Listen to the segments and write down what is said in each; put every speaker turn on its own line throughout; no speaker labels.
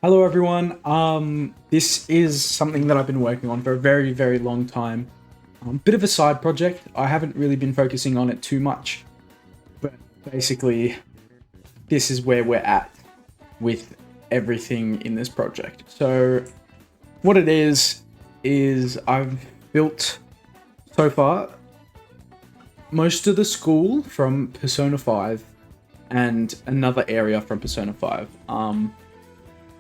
Hello everyone. This is something that I've been working on for a very, very long time. Bit of a side project. I haven't really been focusing on it too much, but basically, this is where we're at with everything in this project. So, what it is I've built so far most of the school from Persona 5 and another area from Persona 5.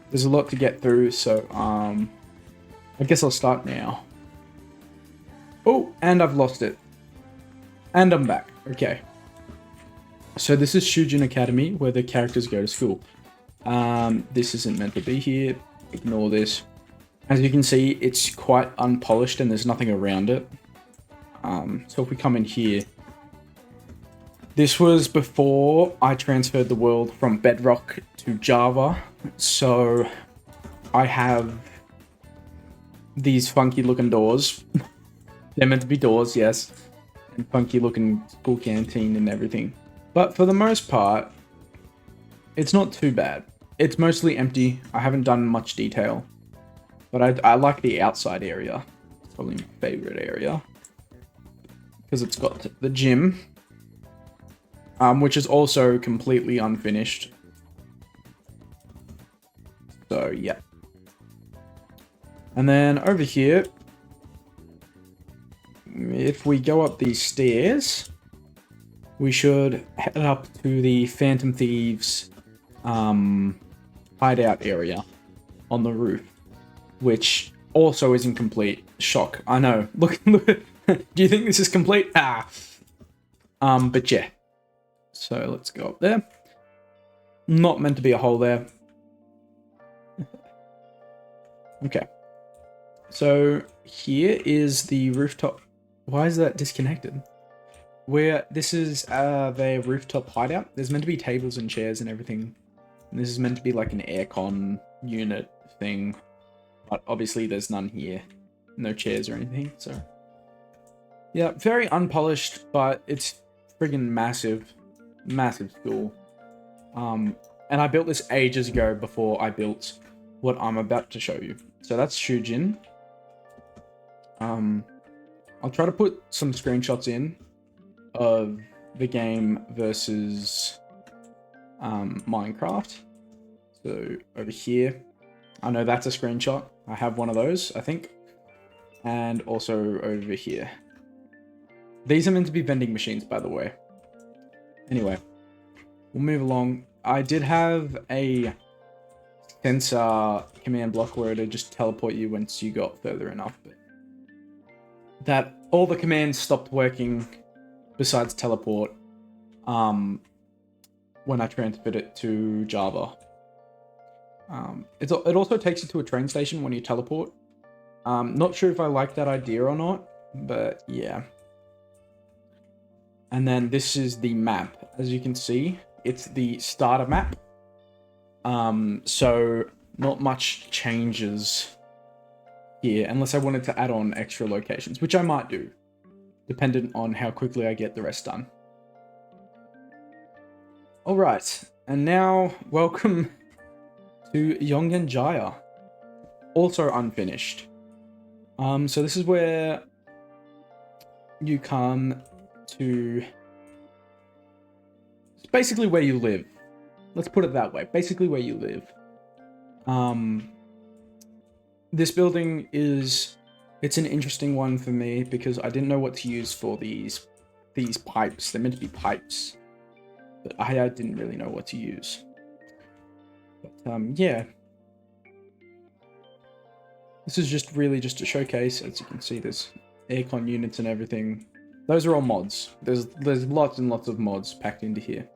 There's a lot to get through, so I guess I'll start now. Oh, and I've lost it. And I'm back. Okay. So this is Shujin Academy, where the characters go to school. This isn't meant to be here. Ignore this. As you can see, it's quite unpolished and there's nothing around it. So if we come in here, this was before I transferred the world from Bedrock to Java. So I have these funky looking doors. They're meant to be doors, yes. And funky looking school canteen and everything. But for the most part, it's not too bad. It's mostly empty. I haven't done much detail. But I like the outside area. It's probably my favorite area. Because it's got the gym. Which is also completely unfinished. So, yeah. And then over here, if we go up these stairs, we should head up to the Phantom Thieves hideout area on the roof, which also isn't complete. Shock. I know. Look, look. Do you think this is complete? But yeah. So let's go up there. Not meant to be a hole there. Okay. So here is the rooftop. Why is that disconnected? This is their rooftop hideout. There's meant to be tables and chairs and everything. And this is meant to be like an aircon unit thing. But obviously there's none here. No chairs or anything, so. Yeah, very unpolished, but it's friggin' massive. Massive school. And I built this ages ago before I built what I'm about to show you. So that's Shujin. I'll try to put some screenshots in of the game versus Minecraft. So over here, I know that's a screenshot. I have one of those, I think. And also over here. These are meant to be vending machines, by the way. Anyway, we'll move along. I did have a sensor command block where it'd just teleport you once you got further enough, but that all the commands stopped working besides teleport when I transferred it to Java. It also takes you to a train station when you teleport. Not sure if I like that idea or not, but yeah. And then this is the map. As you can see, it's the starter map. So not much changes here, unless I wanted to add on extra locations, which I might do, dependent on how quickly I get the rest done. Alright, and now welcome to Yongen-Jaya. Also unfinished. So this is where you come to... It's basically where you live. Let's put it that way. Basically where you live. This building is... It's an interesting one for me because I didn't know what to use for these pipes. They're meant to be pipes. But I didn't really know what to use. But, yeah. This is just really just a showcase. As you can see, there's aircon units and everything. Those are all mods. There's lots and lots of mods packed into here.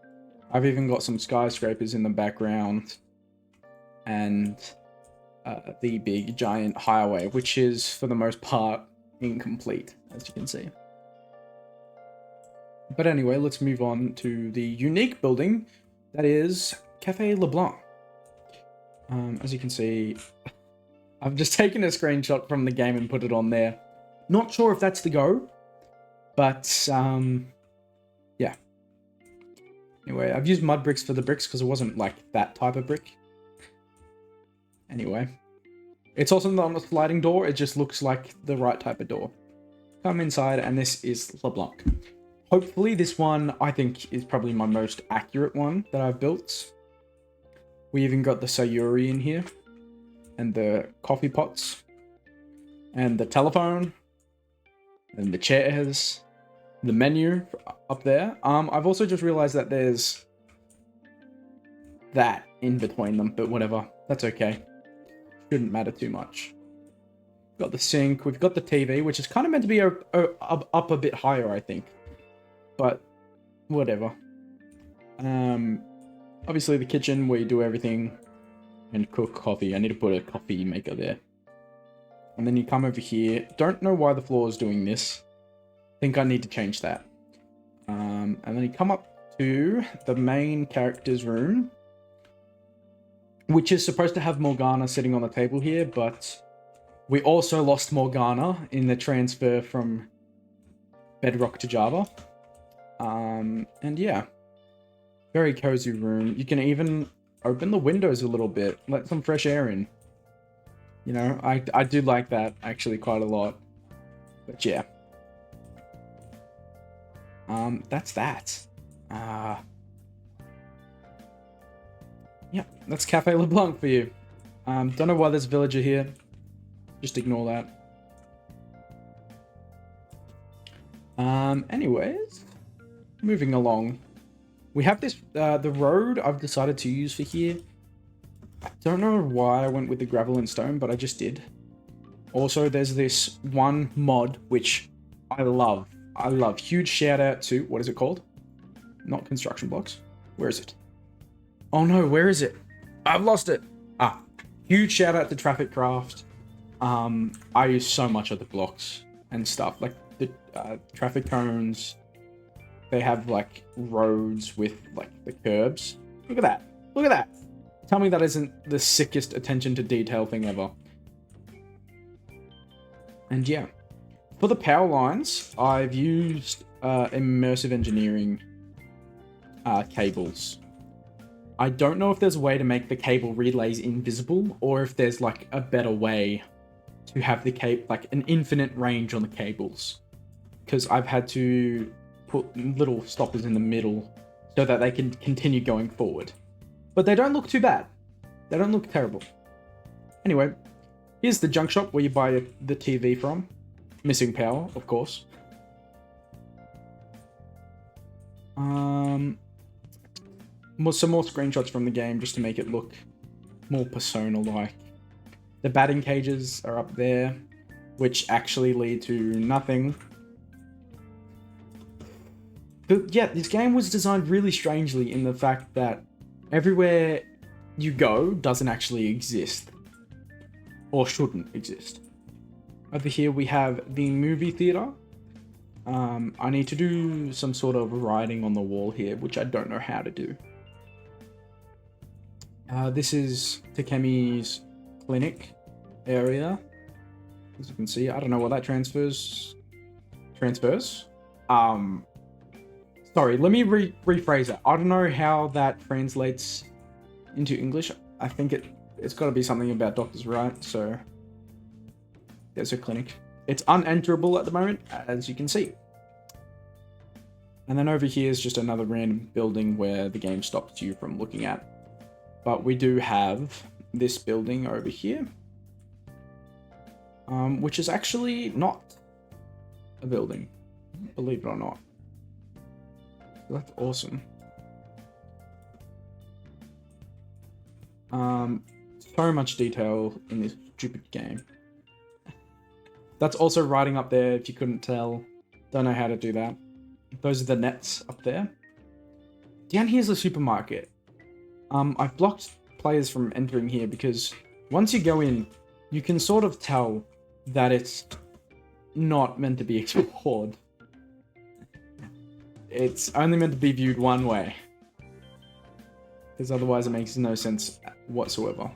I've even got some skyscrapers in the background. And the big giant highway, which is, for the most part, incomplete, as you can see. But anyway, let's move on to the unique building that is Cafe LeBlanc. As you can see, I've just taken a screenshot from the game and put it on there. Not sure if that's the go, but yeah. Anyway, I've used mud bricks for the bricks because it wasn't like that type of brick. Anyway, it's also not a sliding door. It just looks like the right type of door. Come inside, and this is LeBlanc. Hopefully this one, I think, is probably my most accurate one that I've built. We even got the Sayuri in here, and the coffee pots, and the telephone, and the chairs, the menu up there. I've also just realized that there's that in between them, but whatever, that's okay. Shouldn't matter too much. Got the sink, we've got the TV, which is kind of meant to be up a bit higher, I think. But whatever. Obviously the kitchen where you do everything and cook coffee. I need to put a coffee maker there. And then you come over here. Don't know why the floor is doing this. Think I need to change that. And then you come up to the main character's room, which is supposed to have Morgana sitting on the table here, but we also lost Morgana in the transfer from Bedrock to Java. And yeah, very cozy room. You can even open the windows a little bit, let some fresh air in. You know, I do like that actually quite a lot. But yeah. That's that. Yeah, that's Cafe LeBlanc for you. Don't know why there's a villager here. Just ignore that. Anyways, moving along. We have this, the road I've decided to use for here. I don't know why I went with the gravel and stone, but I just did. Also, there's this one mod, which I love. I love. Huge shout out to, what is it called? Not construction blocks. Where is it? Oh no, where is it? I've lost it. Huge shout out to Traffic Craft. I use so much of the blocks and stuff, like the traffic cones. They have like roads with like the curbs. Look at that. Look at that. Tell me that isn't the sickest attention to detail thing ever. And yeah, for the power lines, I've used immersive engineering cables. I don't know if there's a way to make the cable relays invisible, or if there's like a better way to have the cable, like an infinite range on the cables. Because I've had to put little stoppers in the middle so that they can continue going forward. But they don't look too bad. They don't look terrible. Anyway, here's the junk shop where you buy the TV from. Missing power, of course. Some more screenshots from the game just to make it look more Persona-like. The batting cages are up there, which actually lead to nothing. But yeah, this game was designed really strangely in the fact that everywhere you go doesn't actually exist. Or shouldn't exist. Over here we have the movie theater. I need to do some sort of writing on the wall here, which I don't know how to do. This is Takemi's clinic area. As you can see, I don't know what that transfers. Sorry, let me rephrase that. I don't know how that translates into English. I think it's got to be something about doctors, right? So there's a clinic. It's unenterable at the moment, as you can see. And then over here is just another random building where the game stops you from looking at. But we do have this building over here, which is actually not a building, believe it or not. That's awesome. So much detail in this stupid game. That's also writing up there, if you couldn't tell. Don't know how to do that. Those are the nets up there. Down here's the supermarket. I've blocked players from entering here because once you go in, you can sort of tell that it's not meant to be explored. It's only meant to be viewed one way. Because otherwise it makes no sense whatsoever.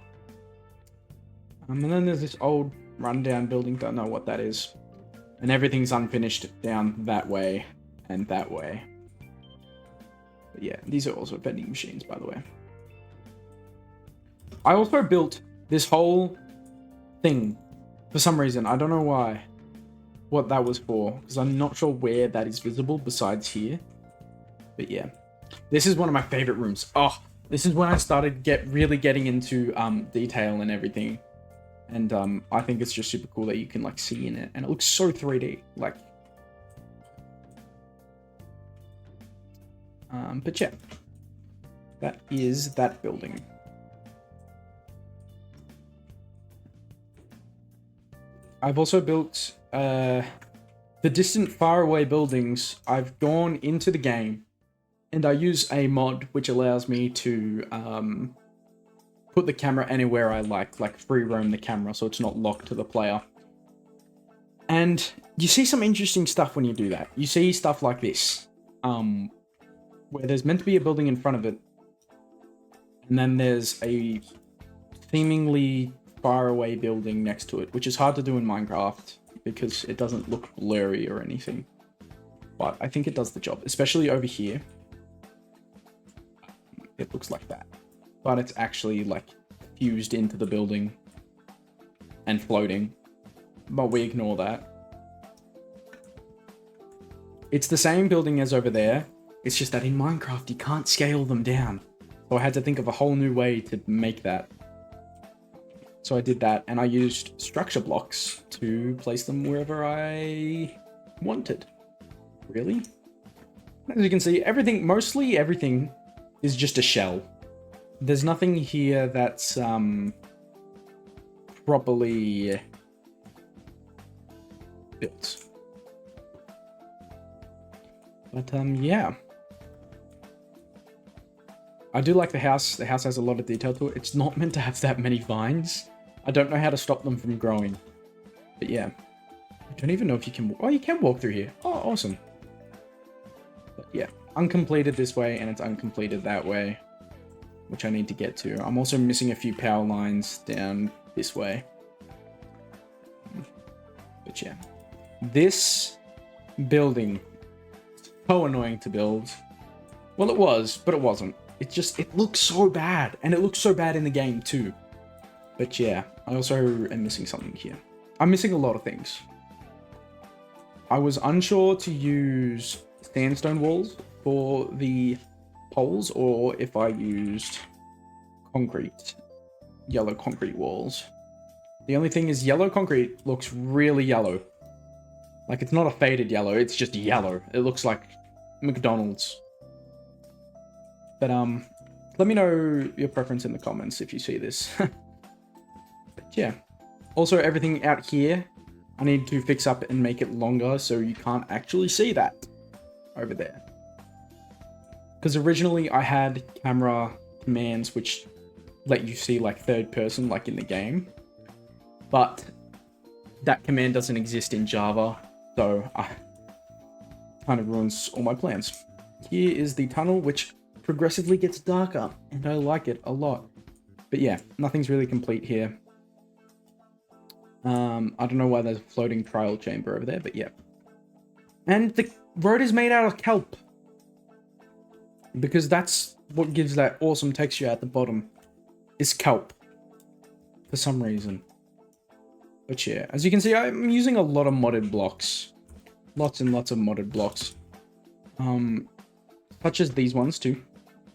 And then there's this old rundown building, don't know what that is. And everything's unfinished down that way and that way. But yeah, these are also vending machines, by the way. I also built This whole thing, for some reason, I don't know why, what that was for, because I'm not sure where that is visible besides here. But yeah, this is one of my favorite rooms. Oh, this is when I started really getting into detail and everything. And I think it's just super cool that you can like see in it, and it looks so 3D. Like, but yeah, that is that building. I've also built the distant faraway buildings. I've gone into the game and I use a mod which allows me to put the camera anywhere I like free roam the camera so it's not locked to the player. And you see some interesting stuff when you do that. You see stuff like this, where there's meant to be a building in front of it, and then there's a seemingly faraway building next to it, which is hard to do in Minecraft because it doesn't look blurry or anything. But I think it does the job, especially over here. It looks like that, but it's actually like fused into the building and floating, but we ignore that. It's the same building as over there. It's just that in Minecraft, you can't scale them down. So I had to think of a whole new way to make that. So I did that, and I used structure blocks to place them wherever I wanted. Really? As you can see, mostly everything is just a shell. There's nothing here that's properly built. But yeah. I do like the house. The house has a lot of detail to it. It's not meant to have that many vines. I don't know how to stop them from growing. But yeah. I don't even know if you can... Oh, you can walk through here. Oh, awesome. But yeah. Uncompleted this way, and it's uncompleted that way, which I need to get to. I'm also missing a few power lines down this way. But yeah. This building... so annoying to build. Well, it was, but it wasn't. It looks so bad, and it looks so bad in the game too. But yeah, I also am missing something here. I'm missing a lot of things. I was unsure to use sandstone walls for the poles, or if I used yellow concrete walls. The only thing is yellow concrete looks really yellow. Like, it's not a faded yellow, it's just yellow. It looks like McDonald's. But let me know your preference in the comments if you see this. But yeah. Also, everything out here, I need to fix up and make it longer so you can't actually see that over there. Because originally I had camera commands which let you see like third person like in the game. But that command doesn't exist in Java, so kind of ruins all my plans. Here is the tunnel, which progressively gets darker, and I like it a lot. But yeah, nothing's really complete here. I don't know why there's a floating trial chamber over there, but yeah. And the road is made out of kelp, because that's what gives that awesome texture at the bottom, is kelp, for some reason. But yeah, as you can see, I'm using a lot of modded blocks. Lots and lots of modded blocks. Such as these ones too.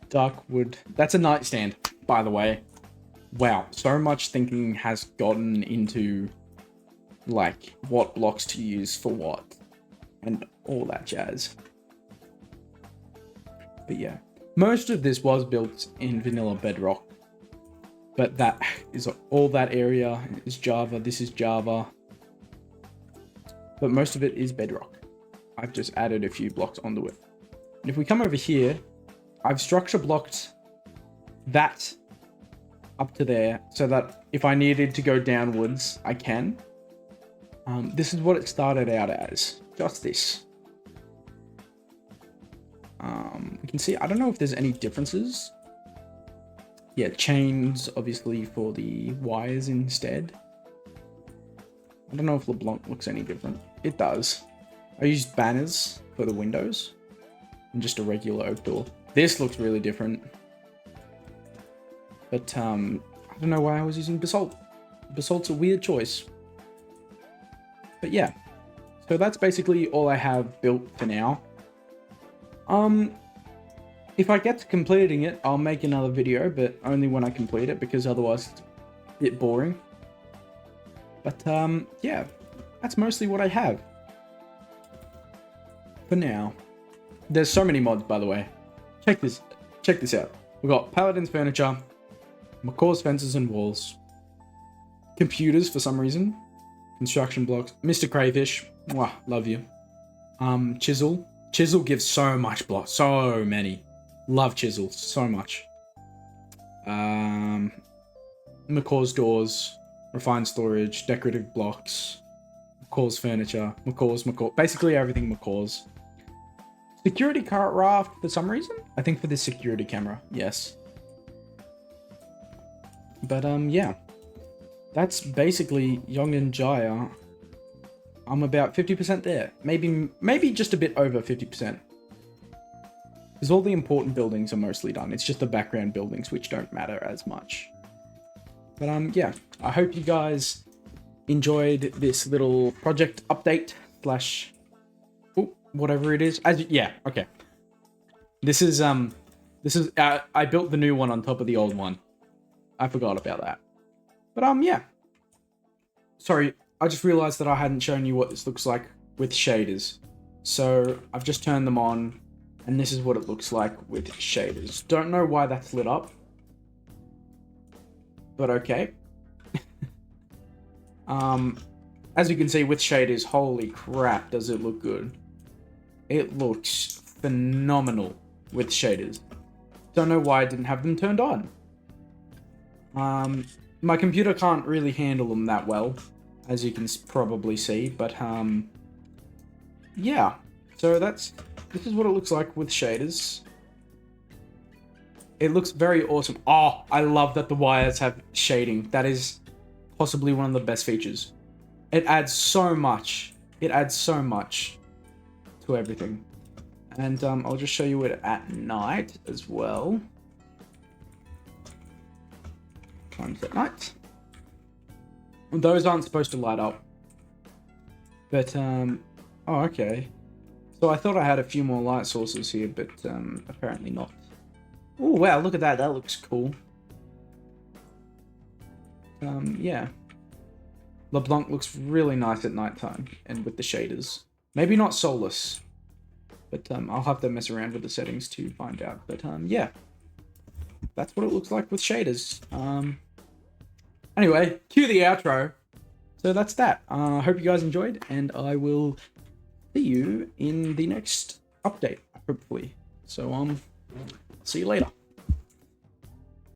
Dark wood. That's a nightstand, by the way. Wow, so much thinking has gotten into, like, what blocks to use for what. And all that jazz. But yeah. Most of this was built in vanilla bedrock. But that is all that area is Java. This is Java. But most of it is bedrock. I've just added a few blocks onto it. And if we come over here, I've structure blocked that up to there so that if I needed to go downwards, I can. This is what it started out as. Just this. You can see, I don't know if there's any differences. Yeah, chains, obviously, for the wires instead. I don't know if LeBlanc looks any different. It does. I used banners for the windows. And just a regular oak door. This looks really different. But, I don't know why I was using basalt. Basalt's a weird choice. But yeah. So that's basically all I have built for now. If I get to completing it, I'll make another video, but only when I complete it, because otherwise it's a bit boring. But yeah, that's mostly what I have for now. There's so many mods, by the way. Check this out. We've got Paladin's furniture, McCaw's fences and walls, computers for some reason, construction blocks, Mr. Crayfish, mwah, love you. Chisel. Chisel gives so much block, so many. Love Chisel so much. McCaw's doors, refined storage, decorative blocks, McCaw's furniture, McCaw's, basically everything McCaw's. Security cart raft for some reason? I think for this security camera, yes. But yeah. That's basically Yongen-Jaya. I'm about 50% there. Maybe just a bit over 50%. Because all the important buildings are mostly done. It's just the background buildings which don't matter as much. But yeah, I hope you guys enjoyed this little project update slash whatever it is. Yeah, okay. This is I built the new one on top of the old one. I forgot about that. But yeah. Sorry, I just realized that I hadn't shown you what this looks like with shaders. So I've just turned them on, and this is what it looks like with shaders. Don't know why that's lit up, but okay. As you can see with shaders, holy crap, does it look good. It looks phenomenal with shaders. Don't know why I didn't have them turned on. My computer can't really handle them that well, as you can probably see, but yeah. So this is what it looks like with shaders. It looks very awesome. Oh, I love that the wires have shading. That is possibly one of the best features. It adds so much. It adds so much to everything. And I'll just show you it at night as well. Times at night. Those aren't supposed to light up. But, oh, okay. So I thought I had a few more light sources here, but apparently not. Oh, wow, look at that. That looks cool. Yeah. LeBlanc looks really nice at nighttime and with the shaders. Maybe not Solus, but I'll have to mess around with the settings to find out. But yeah, that's what it looks like with shaders. Anyway, cue the outro. So that's that. I hope you guys enjoyed, and I will see you in the next update, hopefully. So see you later.